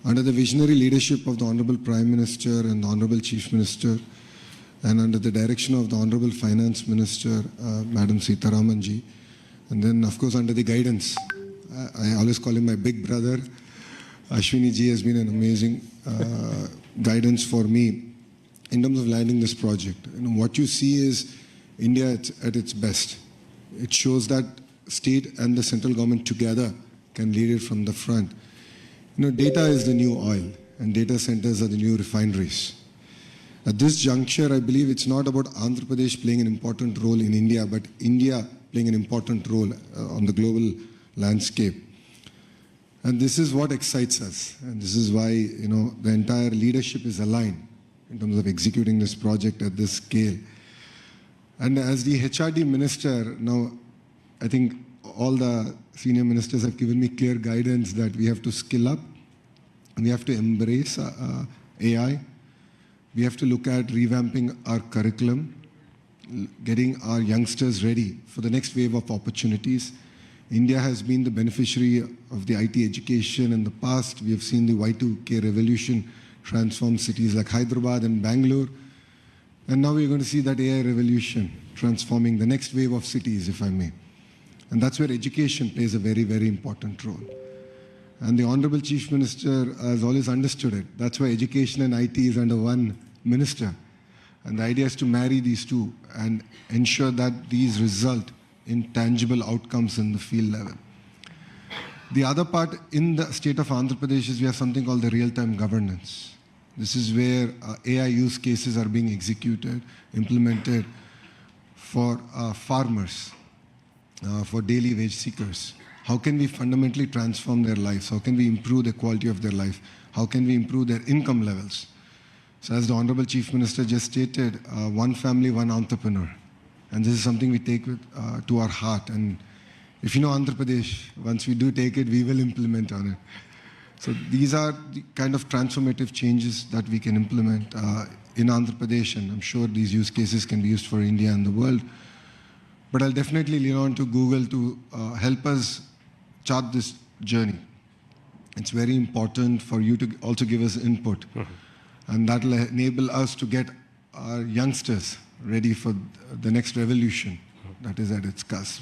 Under the visionary leadership of the Honorable Prime Minister and the Honorable Chief Minister, and under the direction of the Honorable Finance Minister, Madam Sitharaman ji, and then of course under the guidance, I always call him my big brother, Ashwini ji has been an amazing guidance for me in terms of landing this project. What you see is India at its best. It shows that state and the central government together can lead it from the front. Data is the new oil, and data centers are the new refineries. At this juncture, I believe it's not about Andhra Pradesh playing an important role in India, but India playing an important role on the global landscape. And this is what excites us. And this is why, the entire leadership is aligned in terms of executing this project at this scale. And as the HRD minister, now I think all the senior ministers have given me clear guidance that we have to skill up, we have to embrace AI, we have to look at revamping our curriculum, getting our youngsters ready for the next wave of opportunities. India has been the beneficiary of the IT education in the past. We have seen the Y2K revolution transform cities like Hyderabad and Bangalore. And now we're going to see that AI revolution transforming the next wave of cities, if I may. And that's where education plays a very, very important role. And the Honorable Chief Minister has always understood it. That's why education and IT is under one minister. And the idea is to marry these two and ensure that these result in tangible outcomes in the field level. The other part in the state of Andhra Pradesh is we have something called the real-time governance. This is where AI use cases are being executed, implemented for farmers, for daily wage seekers. How can we fundamentally transform their lives? How can we improve the quality of their life? How can we improve their income levels? So as the Honorable Chief Minister just stated, one family, one entrepreneur. And this is something we take to our heart. And if you know Andhra Pradesh, once we do take it, we will implement on it. So these are the kind of transformative changes that we can implement in Andhra Pradesh. And I'm sure these use cases can be used for India and the world. But I'll definitely lean on to Google to help us chart this journey. It's very important for you to also give us input. And that will enable us to get our youngsters ready for the next revolution that is at its cusp.